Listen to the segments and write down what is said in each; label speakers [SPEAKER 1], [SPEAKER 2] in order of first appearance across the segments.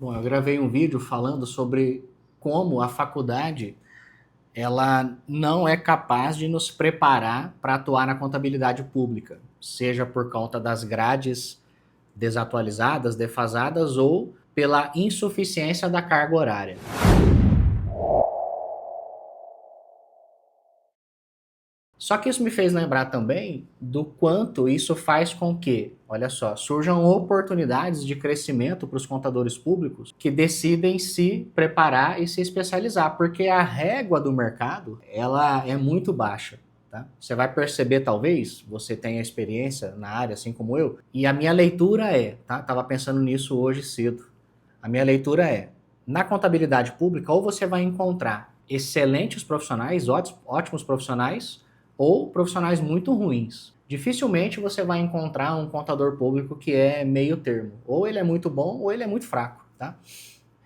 [SPEAKER 1] Bom, eu gravei um vídeo falando sobre como a faculdade ela não é capaz de nos preparar para atuar na contabilidade pública, seja por conta das grades desatualizadas, defasadas ou pela insuficiência da carga horária. Só que isso me fez lembrar também do quanto isso faz com que, olha só, surjam oportunidades de crescimento para os contadores públicos que decidem se preparar e se especializar, porque a régua do mercado, ela é muito baixa. Tá? Você vai perceber, talvez, você tenha experiência na área, assim como eu, e a minha leitura tá? Estava pensando nisso hoje cedo. A minha leitura na contabilidade pública, ou você vai encontrar excelentes profissionais, ótimos profissionais, ou profissionais muito ruins. Dificilmente você vai encontrar um contador público que é meio termo. Ou ele é muito bom, ou ele é muito fraco, tá?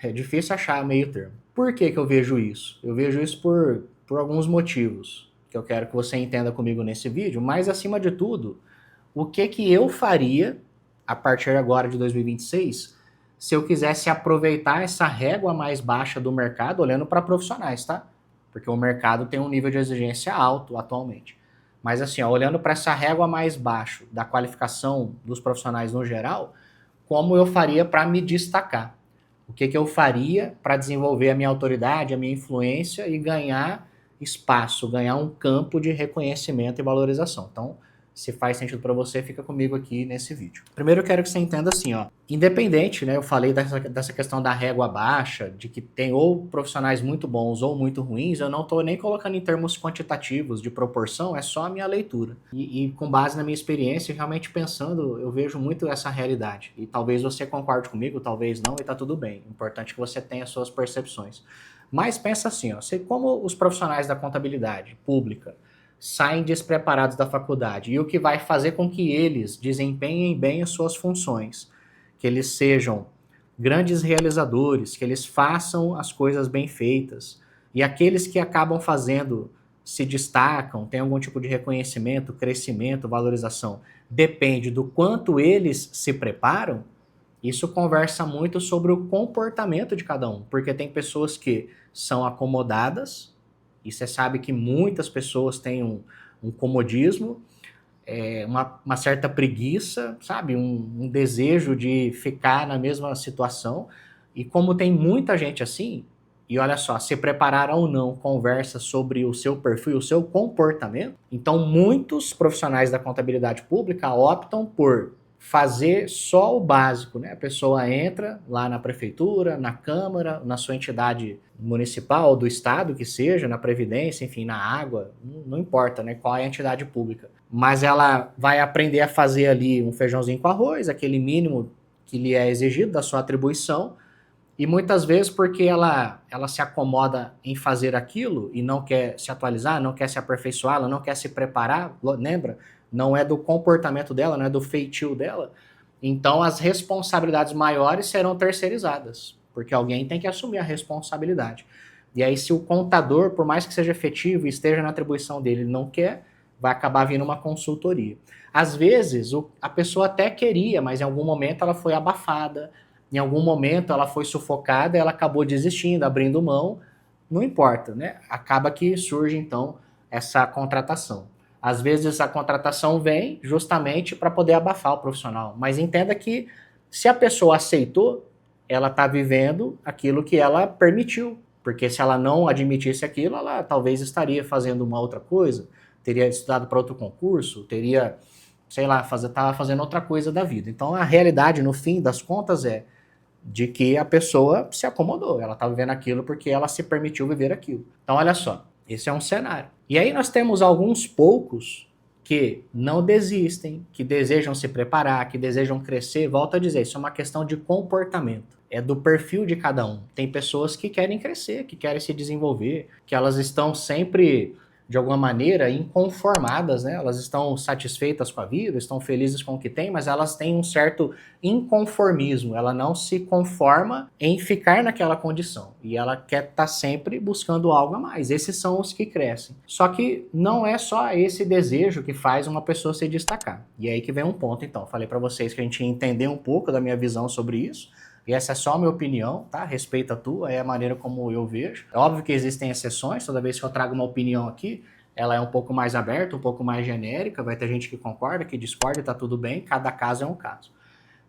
[SPEAKER 1] É difícil achar meio termo. Por que eu vejo isso? Eu vejo isso por alguns motivos que eu quero que você entenda comigo nesse vídeo, mas acima de tudo, o que eu faria a partir agora de 2026 se eu quisesse aproveitar essa régua mais baixa do mercado, olhando para profissionais, tá? Porque o mercado tem um nível de exigência alto atualmente. Mas assim, ó, olhando para essa régua mais baixa da qualificação dos profissionais no geral, como eu faria para me destacar? O que eu faria para desenvolver a minha autoridade, a minha influência e ganhar espaço, ganhar um campo de reconhecimento e valorização. Então, se faz sentido para você, fica comigo aqui nesse vídeo. Primeiro eu quero que você entenda assim, ó, independente, né, eu falei dessa questão da régua baixa, de que tem ou profissionais muito bons ou muito ruins, eu não estou nem colocando em termos quantitativos de proporção, é só a minha leitura. E com base na minha experiência, realmente pensando, eu vejo muito essa realidade. E talvez você concorde comigo, talvez não, e tá tudo bem. O importante é que você tenha suas percepções. Mas pensa assim, ó, como os profissionais da contabilidade pública saem despreparados da faculdade e o que vai fazer com que eles desempenhem bem as suas funções, que eles sejam grandes realizadores, que eles façam as coisas bem feitas, e aqueles que acabam fazendo se destacam, têm algum tipo de reconhecimento, crescimento, valorização, depende do quanto eles se preparam. Isso conversa muito sobre o comportamento de cada um, porque tem pessoas que são acomodadas, e você sabe que muitas pessoas têm um comodismo, uma certa preguiça, sabe? Um desejo de ficar na mesma situação. E como tem muita gente assim, e olha só, se preparar ou não conversa sobre o seu perfil, o seu comportamento, então muitos profissionais da contabilidade pública optam por fazer só o básico, né? A pessoa entra lá na prefeitura, na câmara, na sua entidade municipal, do estado que seja, na previdência, enfim, na água, não importa, né? Qual é a entidade pública. Mas ela vai aprender a fazer ali um feijãozinho com arroz, aquele mínimo que lhe é exigido da sua atribuição, e muitas vezes porque ela se acomoda em fazer aquilo e não quer se atualizar, não quer se aperfeiçoar, ela não quer se preparar, lembra? Não é do comportamento dela, não é do feitio dela. Então as responsabilidades maiores serão terceirizadas, porque alguém tem que assumir a responsabilidade. E aí se o contador, por mais que seja efetivo e esteja na atribuição dele, não quer, vai acabar vindo uma consultoria. Às vezes a pessoa até queria, mas em algum momento ela foi abafada, em algum momento ela foi sufocada, ela acabou desistindo, abrindo mão, não importa, né? Acaba que surge então essa contratação. Às vezes a contratação vem justamente para poder abafar o profissional, mas entenda que se a pessoa aceitou, ela está vivendo aquilo que ela permitiu, porque se ela não admitisse aquilo, ela talvez estaria fazendo uma outra coisa, teria estudado para outro concurso, teria, sei lá, estava fazendo outra coisa da vida. Então a realidade, no fim das contas, de que a pessoa se acomodou, ela está vivendo aquilo porque ela se permitiu viver aquilo. Então, olha só, esse é um cenário. E aí nós temos alguns poucos que não desistem, que desejam se preparar, que desejam crescer. Volto a dizer, isso é uma questão de comportamento. É do perfil de cada um. Tem pessoas que querem crescer, que querem se desenvolver, que elas estão sempre de alguma maneira inconformadas, né? Elas estão satisfeitas com a vida, estão felizes com o que têm, mas elas têm um certo inconformismo, ela não se conforma em ficar naquela condição e ela quer estar sempre buscando algo a mais. Esses são os que crescem. Só que não é só esse desejo que faz uma pessoa se destacar. E é aí que vem um ponto, então. Falei para vocês que a gente ia entender um pouco da minha visão sobre isso, E essa é só a minha opinião, tá? Respeita a tua, é a maneira como eu vejo. É óbvio que existem exceções, toda vez que eu trago uma opinião aqui, ela é um pouco mais aberta, um pouco mais genérica, vai ter gente que concorda, que discorda, e tá tudo bem, cada caso é um caso.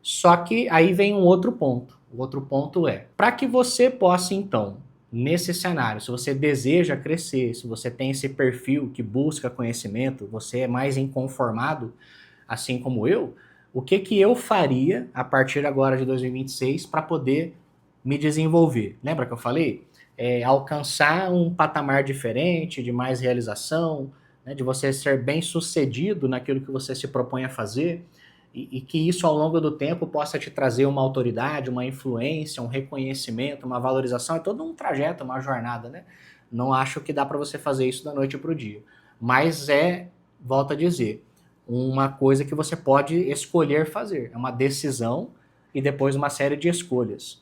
[SPEAKER 1] Só que aí vem um outro ponto. O outro ponto é, para que você possa então, nesse cenário, se você deseja crescer, se você tem esse perfil que busca conhecimento, você é mais inconformado, assim como eu, o que que eu faria a partir agora de 2026 para poder me desenvolver? Lembra que eu falei? Alcançar um patamar diferente, de mais realização, né, de você ser bem sucedido naquilo que você se propõe a fazer, e que isso ao longo do tempo possa te trazer uma autoridade, uma influência, um reconhecimento, uma valorização. É todo um trajeto, uma jornada, né? Não acho que dá para você fazer isso da noite para o dia. Mas volto a dizer, uma coisa que você pode escolher fazer. É uma decisão e depois uma série de escolhas.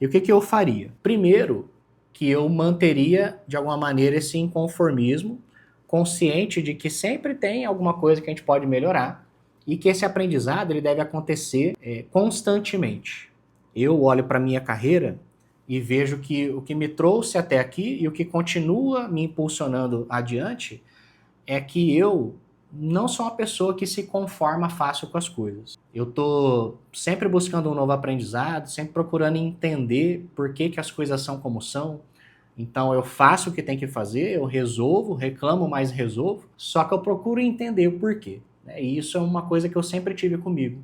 [SPEAKER 1] E o que que eu faria? Primeiro, que eu manteria de alguma maneira esse inconformismo, consciente de que sempre tem alguma coisa que a gente pode melhorar e que esse aprendizado ele deve acontecer constantemente. Eu olho para a minha carreira e vejo que o que me trouxe até aqui e o que continua me impulsionando adiante é que eu não sou uma pessoa que se conforma fácil com as coisas. Eu tô sempre buscando um novo aprendizado, sempre procurando entender por que que as coisas são como são. Então eu faço o que tem que fazer, eu resolvo, reclamo, mas resolvo, só que eu procuro entender o porquê, né? E isso é uma coisa que eu sempre tive comigo,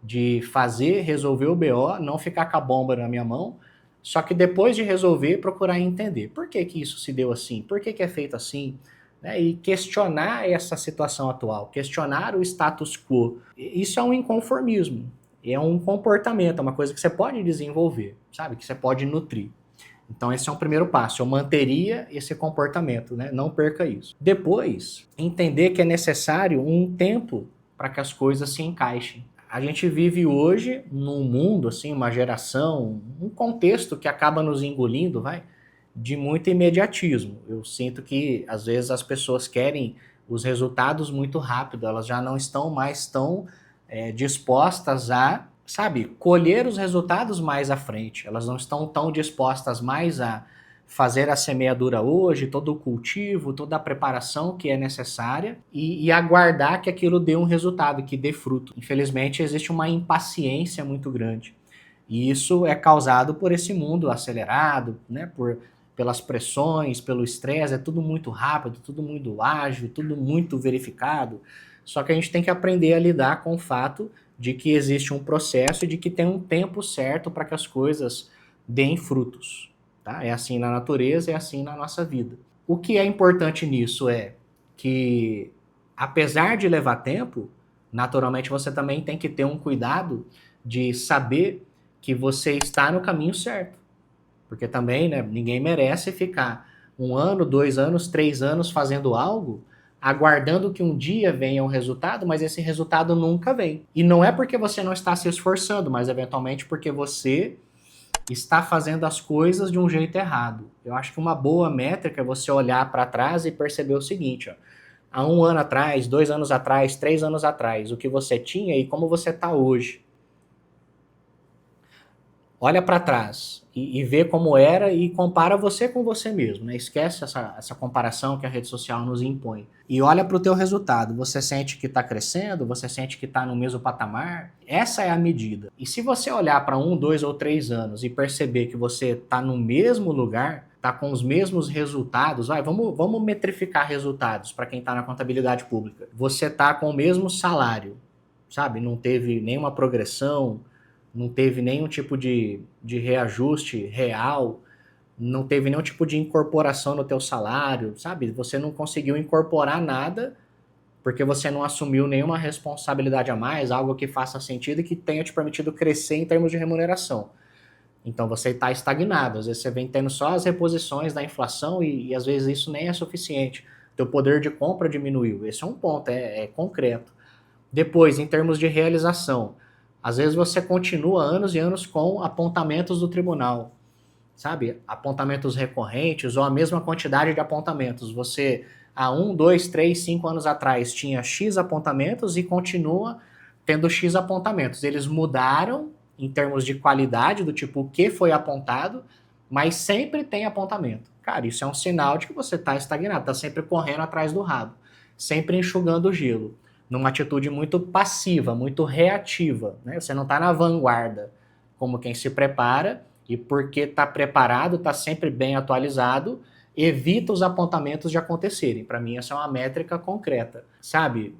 [SPEAKER 1] de fazer, resolver o BO, não ficar com a bomba na minha mão, só que depois de resolver, procurar entender por que que isso se deu assim, por que que é feito assim, né? E questionar essa situação atual, questionar o status quo. Isso é um inconformismo, é um comportamento, é uma coisa que você pode desenvolver, sabe? Que você pode nutrir. Então esse é um primeiro passo, eu manteria esse comportamento, né? Não perca isso. Depois, entender que é necessário um tempo para que as coisas se encaixem. A gente vive hoje num mundo, assim, uma geração, um contexto que acaba nos engolindo, vai, de muito imediatismo. Eu sinto que às vezes as pessoas querem os resultados muito rápido, elas já não estão mais tão dispostas a, sabe, colher os resultados mais à frente. Elas não estão tão dispostas mais a fazer a semeadura hoje, todo o cultivo, toda a preparação que é necessária e aguardar que aquilo dê um resultado, que dê fruto. Infelizmente, existe uma impaciência muito grande. E isso é causado por esse mundo acelerado, né, pelas pressões, pelo estresse, é tudo muito rápido, tudo muito ágil, tudo muito verificado. Só que a gente tem que aprender a lidar com o fato de que existe um processo e de que tem um tempo certo para que as coisas deem frutos. Tá? É assim na natureza, é assim na nossa vida. O que é importante nisso é que, apesar de levar tempo, naturalmente você também tem que ter um cuidado de saber que você está no caminho certo. Porque também, né, ninguém merece ficar 1 ano, 2 anos, 3 anos fazendo algo, aguardando que um dia venha um resultado, mas esse resultado nunca vem. E não é porque você não está se esforçando, mas eventualmente porque você está fazendo as coisas de um jeito errado. Eu acho que uma boa métrica é você olhar para trás e perceber o seguinte, ó, há 1 ano atrás, 2 anos atrás, 3 anos atrás, o que você tinha e como você está hoje. Olha para trás e vê como era e compara você com você mesmo, né? Esquece essa comparação que a rede social nos impõe. E olha para o teu resultado. Você sente que está crescendo? Você sente que está no mesmo patamar? Essa é a medida. E se você olhar para 1, 2 ou 3 anos e perceber que você está no mesmo lugar, está com os mesmos resultados, vamos metrificar resultados para quem está na contabilidade pública. Você está com o mesmo salário, sabe? Não teve nenhuma progressão, não teve nenhum tipo de reajuste real, não teve nenhum tipo de incorporação no teu salário, sabe? Você não conseguiu incorporar nada porque você não assumiu nenhuma responsabilidade a mais, algo que faça sentido e que tenha te permitido crescer em termos de remuneração. Então você está estagnado, às vezes você vem tendo só as reposições da inflação e às vezes isso nem é suficiente. Teu poder de compra diminuiu. Esse é um ponto, é concreto. Depois, em termos de realização, às vezes você continua anos e anos com apontamentos do tribunal, sabe? Apontamentos recorrentes ou a mesma quantidade de apontamentos. Você, há 1, 2, 3, 5 anos atrás, tinha X apontamentos e continua tendo X apontamentos. Eles mudaram em termos de qualidade, do tipo o que foi apontado, mas sempre tem apontamento. Cara, isso é um sinal de que você está estagnado, está sempre correndo atrás do rabo, sempre enxugando o gelo, numa atitude muito passiva, muito reativa, né? Você não está na vanguarda, como quem se prepara, e porque está preparado, está sempre bem atualizado, evita os apontamentos de acontecerem. Para mim, essa é uma métrica concreta. Sabe,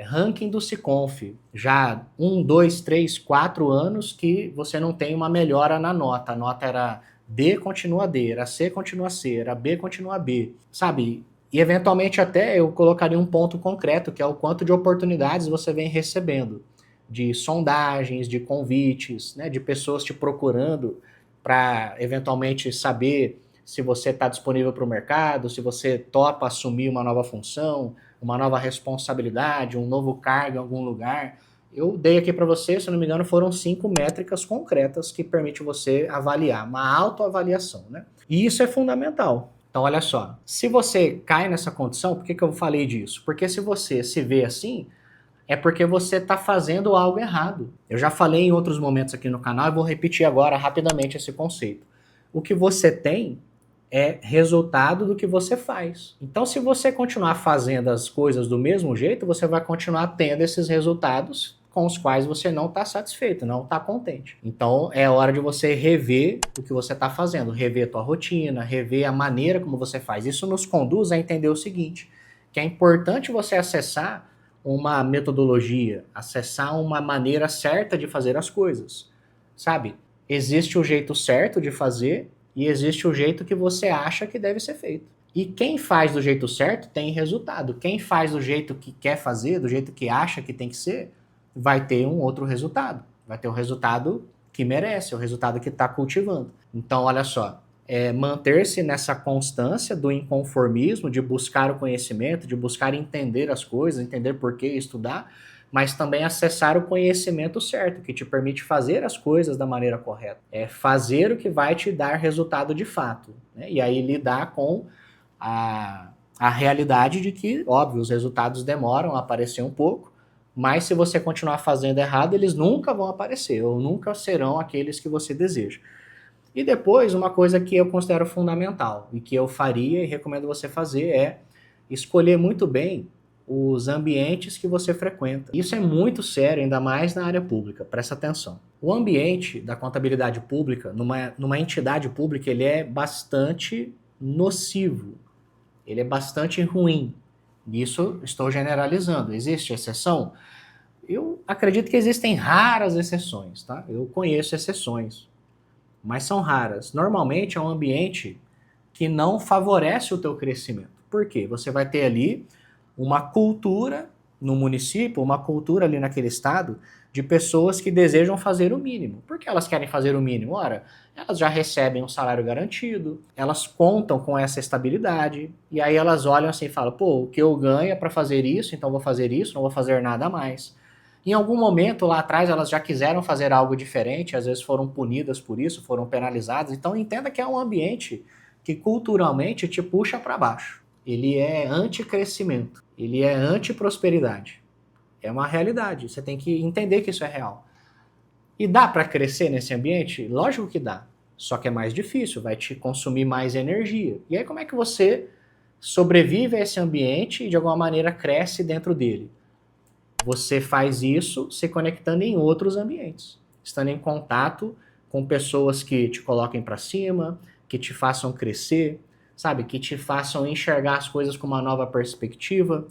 [SPEAKER 1] ranking do Siconf, já 1, 2, 3, 4 anos que você não tem uma melhora na nota. A nota era D continua D, era C continua C, era B continua B. Sabe, e eventualmente até eu colocaria um ponto concreto, que é o quanto de oportunidades você vem recebendo. De sondagens, de convites, né, de pessoas te procurando para eventualmente saber se você está disponível para o mercado, se você topa assumir uma nova função, uma nova responsabilidade, um novo cargo em algum lugar. Eu dei aqui para você, se não me engano, foram 5 métricas concretas que permitem você avaliar, uma autoavaliação, né? E isso é fundamental. Então, olha só, se você cai nessa condição, por que eu falei disso? Porque se você se vê assim, é porque você está fazendo algo errado. Eu já falei em outros momentos aqui no canal e vou repetir agora rapidamente esse conceito. O que você tem é resultado do que você faz. Então, se você continuar fazendo as coisas do mesmo jeito, você vai continuar tendo esses resultados com os quais você não está satisfeito, não está contente. Então, é hora de você rever o que você está fazendo, rever a tua rotina, rever a maneira como você faz. Isso nos conduz a entender o seguinte, que é importante você acessar uma metodologia, acessar uma maneira certa de fazer as coisas, sabe? Existe o jeito certo de fazer e existe o jeito que você acha que deve ser feito. E quem faz do jeito certo tem resultado. Quem faz do jeito que quer fazer, do jeito que acha que tem que ser, vai ter um outro resultado. Vai ter o resultado que merece, o resultado que está cultivando. Então, olha só, manter-se nessa constância do inconformismo, de buscar o conhecimento, de buscar entender as coisas, entender por que estudar, mas também acessar o conhecimento certo, que te permite fazer as coisas da maneira correta. É fazer o que vai te dar resultado de fato, né? E aí lidar com a realidade de que, óbvio, os resultados demoram a aparecer um pouco, mas se você continuar fazendo errado, eles nunca vão aparecer, ou nunca serão aqueles que você deseja. E depois, uma coisa que eu considero fundamental, e que eu faria e recomendo você fazer, é escolher muito bem os ambientes que você frequenta. Isso é muito sério, ainda mais na área pública, presta atenção. O ambiente da contabilidade pública, numa entidade pública, ele é bastante nocivo, ele é bastante ruim. Isso estou generalizando. Existe exceção? Eu acredito que existem raras exceções, tá? Eu conheço exceções, mas são raras. Normalmente é um ambiente que não favorece o teu crescimento. Por quê? Você vai ter ali uma cultura no município, uma cultura ali naquele estado, de pessoas que desejam fazer o mínimo. Por que elas querem fazer o mínimo? Ora, elas já recebem um salário garantido, elas contam com essa estabilidade, e aí elas olham assim e falam, pô, o que eu ganho é para fazer isso, então vou fazer isso, não vou fazer nada a mais. Em algum momento lá atrás elas já quiseram fazer algo diferente, às vezes foram punidas por isso, foram penalizadas, então entenda que é um ambiente que culturalmente te puxa para baixo. Ele é anti-crescimento, ele é anti-prosperidade. É uma realidade, você tem que entender que isso é real. E dá para crescer nesse ambiente? Lógico que dá, só que é mais difícil, vai te consumir mais energia. E aí como é que você sobrevive a esse ambiente e de alguma maneira cresce dentro dele? Você faz isso se conectando em outros ambientes, estando em contato com pessoas que te coloquem para cima, que te façam crescer, sabe? Que te façam enxergar as coisas com uma nova perspectiva,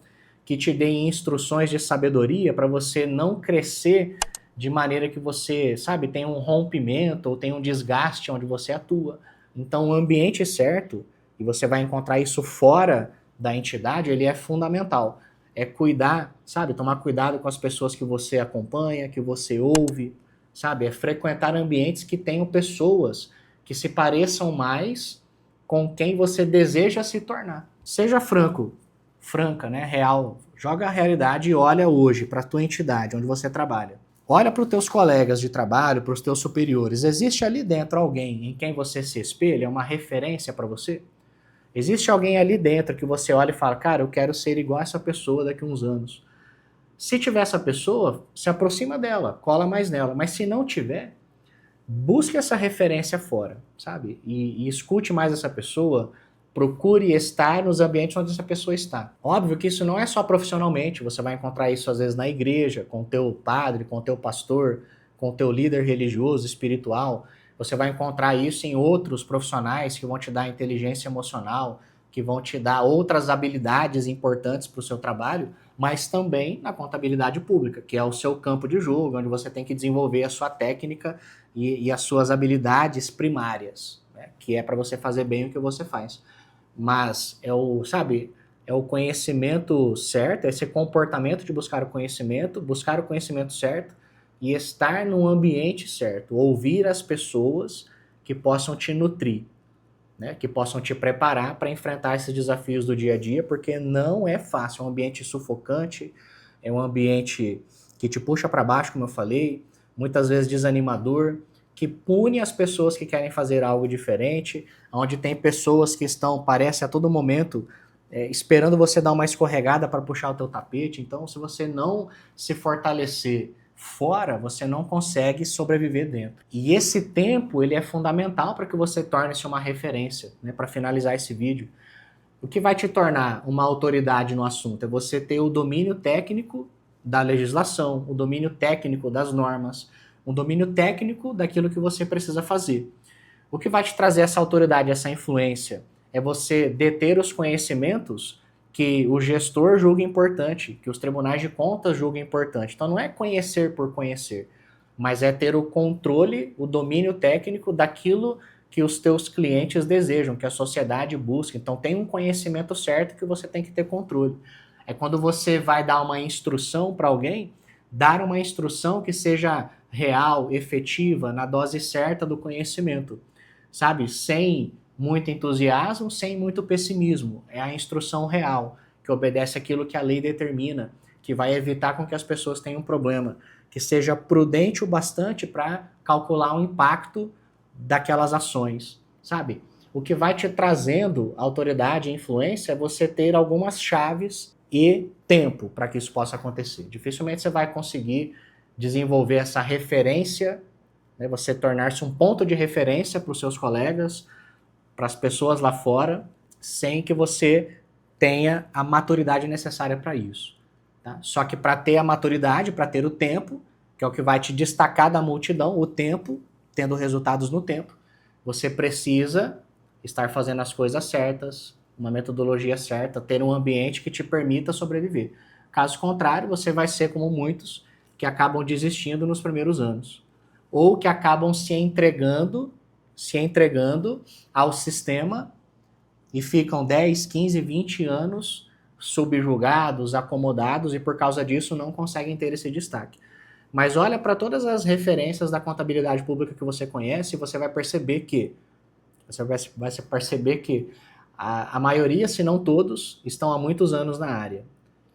[SPEAKER 1] que te deem instruções de sabedoria para você não crescer de maneira que você, sabe, tenha um rompimento ou tenha um desgaste onde você atua. Então, o ambiente certo, e você vai encontrar isso fora da entidade, ele é fundamental. É cuidar, sabe, tomar cuidado com as pessoas que você acompanha, que você ouve, sabe? É frequentar ambientes que tenham pessoas que se pareçam mais com quem você deseja se tornar. Seja franco, franca, né, real. Joga a realidade e olha hoje para a tua entidade, onde você trabalha. Olha para os teus colegas de trabalho, para os teus superiores. Existe ali dentro alguém em quem você se espelha, uma referência para você? Existe alguém ali dentro que você olha e fala, cara, eu quero ser igual a essa pessoa daqui a uns anos. Se tiver essa pessoa, se aproxima dela, cola mais nela. Mas se não tiver, busque essa referência fora, sabe? E escute mais essa pessoa, procure estar nos ambientes onde essa pessoa está. Óbvio que isso não é só profissionalmente, você vai encontrar isso às vezes na igreja, com o teu padre, com o teu pastor, com o teu líder religioso, espiritual. Você vai encontrar isso em outros profissionais que vão te dar inteligência emocional, que vão te dar outras habilidades importantes para o seu trabalho, mas também na contabilidade pública, que é o seu campo de jogo, onde você tem que desenvolver a sua técnica e as suas habilidades primárias, né? Que é para você fazer bem o que você faz. Mas sabe, é o conhecimento certo, é esse comportamento de buscar o conhecimento certo e estar no ambiente certo, ouvir as pessoas que possam te nutrir, né, que possam te preparar para enfrentar esses desafios do dia a dia, porque não é fácil, é um ambiente sufocante, é um ambiente que te puxa para baixo, como eu falei, muitas vezes desanimador, que pune as pessoas que querem fazer algo diferente, onde tem pessoas que estão, parece a todo momento, esperando você dar uma escorregada para puxar o teu tapete. Então, se você não se fortalecer fora, você não consegue sobreviver dentro. E esse tempo, ele é fundamental para que você torne-se uma referência, né, para finalizar esse vídeo. O que vai te tornar uma autoridade no assunto é você ter o domínio técnico da legislação, o domínio técnico das normas, o domínio técnico daquilo que você precisa fazer. O que vai te trazer essa autoridade, essa influência, é você deter os conhecimentos que o gestor julga importante, que os tribunais de contas julgam importante. Então não é conhecer por conhecer, mas é ter o controle, o domínio técnico daquilo que os teus clientes desejam, que a sociedade busca. Então tem um conhecimento certo que você tem que ter controle. É quando você vai dar uma instrução para alguém, dar uma instrução que seja real, efetiva, na dose certa do conhecimento, sabe? Sem muito entusiasmo, sem muito pessimismo. É a instrução real, que obedece aquilo que a lei determina, que vai evitar com que as pessoas tenham problema, que seja prudente o bastante para calcular o impacto daquelas ações, sabe? O que vai te trazendo autoridade e influência é você ter algumas chaves e tempo para que isso possa acontecer. Dificilmente você vai conseguir desenvolver essa referência, né, você tornar-se um ponto de referência para os seus colegas, para as pessoas lá fora, sem que você tenha a maturidade necessária para isso. Tá? Só que para ter a maturidade, para ter o tempo, que é o que vai te destacar da multidão, o tempo, tendo resultados no tempo, você precisa estar fazendo as coisas certas, uma metodologia certa, ter um ambiente que te permita sobreviver. Caso contrário, você vai ser como muitos que acabam desistindo nos primeiros anos, ou que acabam se entregando ao sistema e ficam 10, 15, 20 anos subjugados, acomodados e por causa disso não conseguem ter esse destaque. Mas olha para todas as referências da contabilidade pública que você conhece e você vai perceber que a maioria, se não todos, estão há muitos anos na área.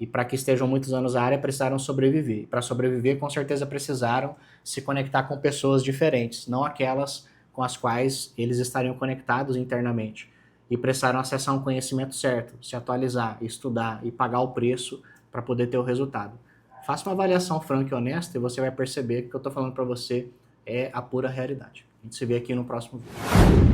[SPEAKER 1] E para que estejam muitos anos na área, precisaram sobreviver. Para sobreviver, com certeza precisaram se conectar com pessoas diferentes, não aquelas com as quais eles estariam conectados internamente. E precisaram acessar um conhecimento certo, se atualizar, estudar e pagar o preço para poder ter o resultado. Faça uma avaliação franca e honesta e você vai perceber que o que eu estou falando para você é a pura realidade. A gente se vê aqui no próximo vídeo.